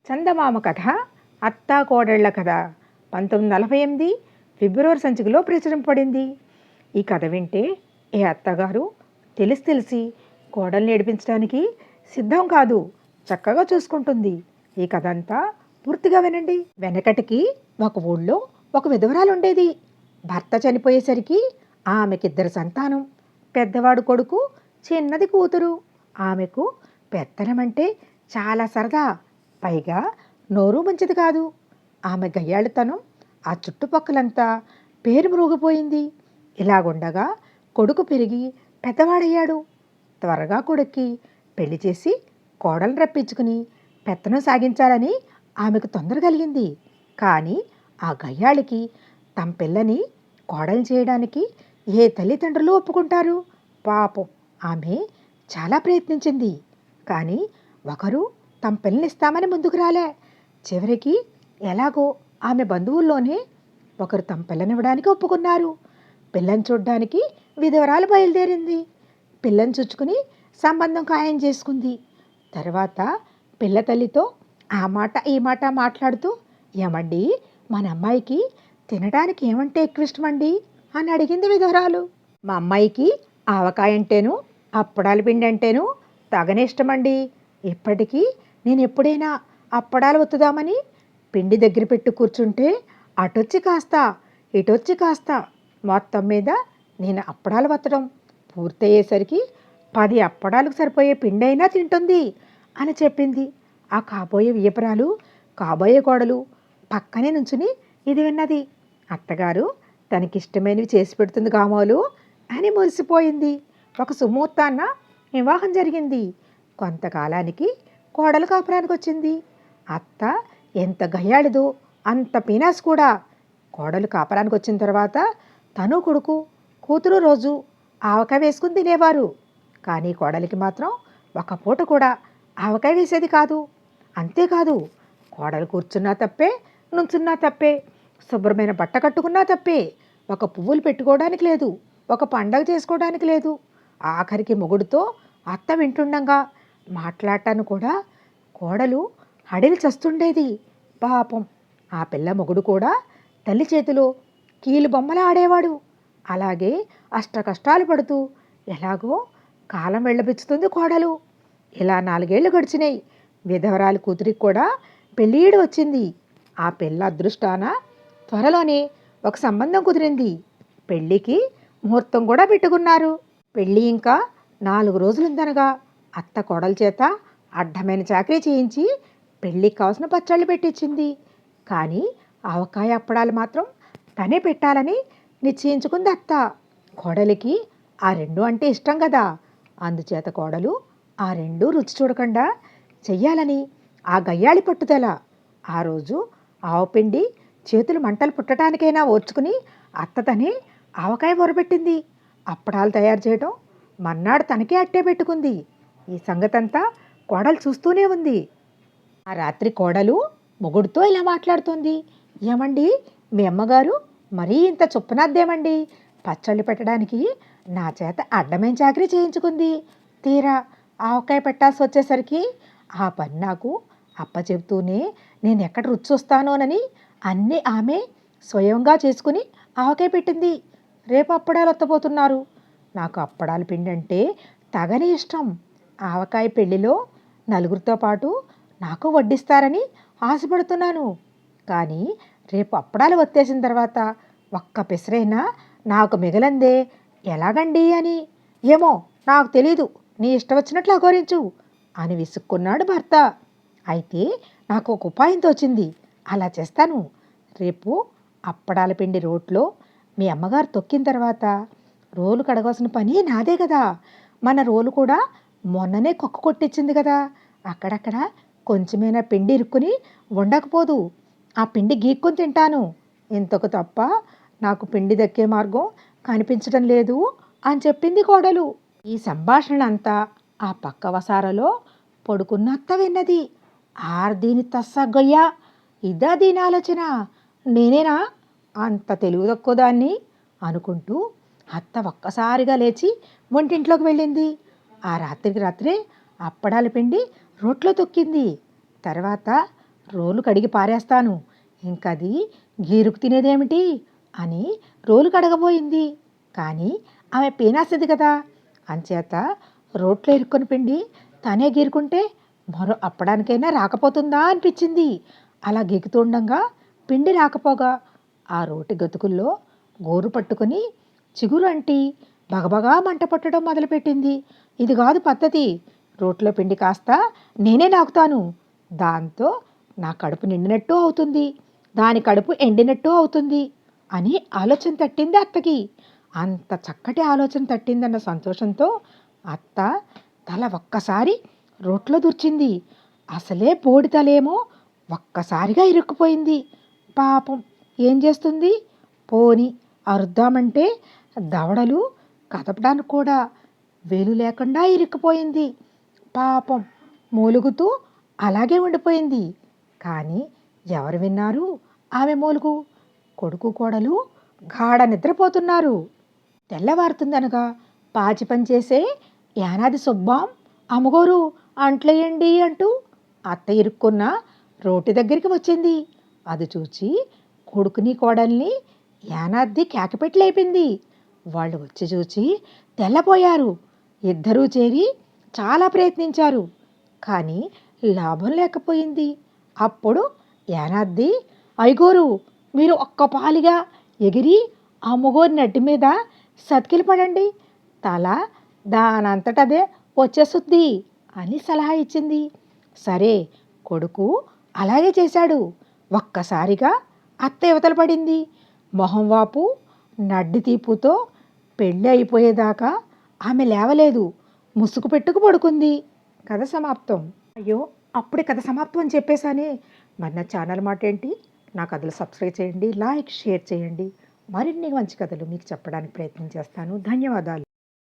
చందమామ కథ అత్తా కోడళ్ల కథ 1948 ఫిబ్రవరి సంచికలో ప్రచురింపబడింది. ఈ కథ వింటే ఏ అత్తగారు తెలిసి కోడల్ని ఏడిపించడానికి సిద్ధం కాదు, చక్కగా చూసుకుంటుంది. ఈ కథ అంతా పూర్తిగా వినండి. వెనకటికి ఒక ఊళ్ళో ఒక విధవరాలు ఉండేది. భర్త చనిపోయేసరికి ఆమెకిద్దరు సంతానం. పెద్దవాడు కొడుకు, చిన్నది కూతురు. ఆమెకు పెత్తనం అంటే చాలా సరదా. పైగా నోరు మంచిది కాదు. ఆమె గయ్యాళితనం ఆ చుట్టుపక్కలంతా పేరు మ్రోగిపోయింది. ఇలాగుండగా కొడుకు పెరిగి పెద్దవాడయ్యాడు. త్వరగా కొడుక్కి పెళ్లి చేసి కోడలు రప్పించుకుని పెత్తనం సాగించాలని ఆమెకు తొందర కలిగింది. కానీ ఆ గయ్యాళికి తమ పిల్లని కోడలు చేయడానికి ఏ తల్లిదండ్రులు ఒప్పుకుంటారు? పాపం ఆమె చాలా ప్రయత్నించింది. కానీ ఒకరు తమ పిల్లనిస్తామని ముందుకు రాలే. చివరికి ఎలాగో ఆమె బంధువుల్లోనే ఒకరు తమ పిల్లనివ్వడానికి ఒప్పుకున్నారు. పిల్లని చూడ్డానికి విధవరాలు బయలుదేరింది. పిల్లని చుచ్చుకుని సంబంధం ఖాయం చేసుకుంది. తర్వాత పిల్ల తల్లితో ఆ మాట ఈ మాట మాట్లాడుతూ, ఏమండి, మన అమ్మాయికి తినడానికి ఏమంటే ఎక్కువ ఇష్టమండి అని అడిగింది విధవరాలు. మా అమ్మాయికి ఆవకాయ అంటేను, అప్పడాల పిండి అంటేను తగనే ఇష్టమండి. ఇప్పటికీ నేను ఎప్పుడైనా అప్పడాలు ఒత్తుదామని పిండి దగ్గర పెట్టి కూర్చుంటే అటొచ్చి కాస్త ఇటొచ్చి కాస్త మొత్తం మీద నేను అప్పడాలు ఒత్తడం పూర్తయ్యేసరికి 10 అప్పడాలకు సరిపోయే పిండి అయినా తింటుంది అని చెప్పింది. ఆ కాబోయే వియపరాలు, కాబోయే కోడలు పక్కనే నుంచుని ఇది విన్నది. అత్తగారు తనకిష్టమైనవి చేసి పెడుతుంది కామోలు అని మురిసిపోయింది. ఒక సుముహూర్తాన్న వివాహం జరిగింది. కొంతకాలానికి కోడలు కాపురానికి వచ్చింది. అత్త ఎంత గయ్యాళిదో అంత పీనాస్ కూడా. కోడలు కాపురానికి వచ్చిన తర్వాత తను కొడుకు కూతురు రోజు ఆవకాయ వేసుకుని తినేవారు. కానీ కోడలికి మాత్రం ఒక పూట కూడా ఆవకాయ వేసేది కాదు. అంతేకాదు, కోడలు కూర్చున్నా తప్పే, నుంచున్నా తప్పే, శుభ్రమైన బట్ట కట్టుకున్నా తప్పే, ఒక పువ్వులు పెట్టుకోవడానికి లేదు, ఒక పండగ చేసుకోవడానికి లేదు. ఆఖరికి మొగుడుతో అత్త వింటుండగా మాట్లాడటాన్ని కూడా కోడలు హడిలి చస్తుండేది. పాపం ఆ పిల్ల మొగుడు కూడా తల్లి చేతిలో కీలు బొమ్మలా ఆడేవాడు. అలాగే అష్ట కష్టాలు పడుతూ ఎలాగో కాలం వెళ్ళబుచ్చుతుంది కోడలు. ఇలా 4 ఏళ్ళు గడిచినాయి. విధవరాలి కూతురికి కూడా పెళ్ళీడు వచ్చింది. ఆ పిల్ల అదృష్టాన త్వరలోనే ఒక సంబంధం కుదిరింది. పెళ్ళికి ముహూర్తం కూడా పెట్టుకున్నారు. పెళ్ళి ఇంకా 4 రోజులుందనగా అత్త కోడల చేత అడ్డమైన చాకరీ చేయించి పెళ్ళికి కావాల్సిన పచ్చళ్ళు పెట్టించింది. కానీ ఆవకాయ అప్పడాలు మాత్రం తనే పెట్టాలని నిశ్చయించుకుంది అత్త. కోడలికి ఆ 2 అంటే ఇష్టం కదా. అందుచేత కోడలు ఆ 2 రుచి చూడకుండా చెయ్యాలని ఆ గయ్యాళి పట్టుదల. ఆ రోజు ఆవపిండి చేతులు మంటలు పుట్టడానికైనా ఓర్చుకుని అత్త తనే ఆవకాయ పొరబెట్టింది. అప్పడాలు తయారు చేయడం మన్నాడు తనకే అట్టే పెట్టుకుంది. ఈ సంగతంతా కోడలు చూస్తూనే ఉంది. ఆ రాత్రి కోడలు మొగుడుతో ఇలా మాట్లాడుతుంది. ఏమండి, మీ అమ్మగారు మరీ ఇంత చొప్పునద్దేమండి. పచ్చళ్ళు పెట్టడానికి నా చేత అడ్డమైన చాకరీ చేయించుకుంది. తీరా ఆవకాయ పెట్టాల్సి వచ్చేసరికి ఆ పని నాకు అప్పచెబుతూనే నేను ఎక్కడ రుచి చూస్తానోనని అన్నీ ఆమె స్వయంగా చేసుకుని ఆవకాయ పెట్టింది. రేపు అప్పడాలు ఒత్తబోతున్నారు. నాకు అప్పడాల పిండి అంటే తగని ఇష్టం. ఆవకాయ పెళ్లిలో నలుగురితో పాటు నాకు వడ్డిస్తారని ఆశపడుతున్నాను. కానీ రేపు అప్పడాలు ఒత్తేసిన తర్వాత ఒక్క పిసరైనా నాకు మిగలందే ఎలాగండి అని. ఏమో నాకు తెలీదు, నీ ఇష్టం వచ్చినట్లు అఘోరించు అని విసుక్కున్నాడు భర్త. అయితే నాకు ఒక ఉపాయం తోచింది, అలా చేస్తాను. రేపు అప్పడాల పిండి రోట్లో మీ అమ్మగారు తొక్కిన తర్వాత రోలు కడగాల్సిన పని నాదే కదా. మన రోలు కూడా మొన్ననే కొక్క కొట్టించింది కదా. అక్కడక్కడ కొంచెమైనా పిండి ఇరుక్కుని ఉండకపోదు. ఆ పిండి గీక్కుని తింటాను. ఇంతకు తప్ప నాకు పిండి దక్కే మార్గం కనిపించడం లేదు అని చెప్పింది కోడలు. ఈ సంభాషణ అంతా ఆ పక్క వసారలో పడుకున్న అత్త విన్నది. దీని తస్సగొయ్యా, ఇదా దీని ఆలోచన, నేనేనా అంత తెలుగు తక్కువ దాన్ని అనుకుంటూ అత్త ఒక్కసారిగా లేచి వంటింట్లోకి వెళ్ళింది. ఆ రాత్రికి రాత్రే అప్పడాల పిండి రోట్లో తొక్కింది. తర్వాత రోలు కడిగి పారేస్తాను, ఇంకది గీరుకు తినేదేమిటి అని రోలు కడగబోయింది. కానీ ఆమె పీనాసిది కదా, అంచేత రోట్లో ఇరుక్కొని పిండి తనే గీరుకుంటే మరో అప్పడానికైనా రాకపోతుందా అనిపించింది. అలా గీకుతుండగా పిండి రాకపోగా ఆ రోటి గతుకుల్లో గోరు పట్టుకుని చిగురు అంటి బగబగా మంట పట్టడం మొదలుపెట్టింది. ఇది కాదు పద్ధతి, రోట్లో పిండి కాస్త నేనే నాకుతాను, దాంతో నా కడుపు నిండినట్టు అవుతుంది, దాని కడుపు ఎండినట్టు అవుతుంది అని ఆలోచన తట్టింది అత్తకి. అంత చక్కటి ఆలోచన తట్టిందన్న సంతోషంతో అత్త తల ఒక్కసారి రోట్లో దూర్చింది. అసలే బోడి తలేమో ఒక్కసారిగా ఇరుక్కుపోయింది. పాపం ఏం చేస్తుంది, పోని అరుద్దామంటే దవడలు కదపడానికి కూడా వేలు లేకుండా ఇరుక్కుపోయింది. పాపం మూలుగుతూ అలాగే ఉండిపోయింది. కానీ ఎవరు విన్నారు ఆమె మూలుగు? కొడుకు కోడలు గాఢ నిద్రపోతున్నారు. తెల్లవారుతుందనగా పాచి పనిచేసే యానాది సుబ్బాం అమ్మగోరు అంట్లేయండి అంటూ అత్త ఇరుక్కున్న రోటి దగ్గరికి వచ్చింది. అది చూచి కొడుకుని కోడల్ని యానాద్ది కేకపెట్టి లేపింది. వాళ్ళు వచ్చి చూచి తెల్లపోయారు. ఇద్దరూ చేరి చాలా ప్రయత్నించారు, కానీ లాభం లేకపోయింది. అప్పుడు యానాద్ది, ఐగోరు మీరు ఒక్క పాలిగా ఎగిరి అమ్మగోరి నడ్డి మీద సతికిలి పడండి, తల దానంతటదే వచ్చేస్తుంది అని సలహా ఇచ్చింది. సరే, కొడుకు అలాగే చేశాడు. ఒక్కసారిగా అత్త యువతల పడింది. మొహం వాపు నడ్డి తీపుతో పెళ్ళి అయిపోయేదాకా ఆమె లేవలేదు, ముసుగు పెట్టుకు పడుకుంది. కథ సమాప్తం. అయ్యో, అప్పుడే కథ సమాప్తం అని చెప్పేసానే. మరి నా ఛానల్ మాట ఏంటి? నా కథలు సబ్స్క్రైబ్ చేయండి, లైక్, షేర్ చేయండి. మరిన్ని మంచి కథలు మీకు చెప్పడానికి ప్రయత్నం చేస్తాను. ధన్యవాదాలు.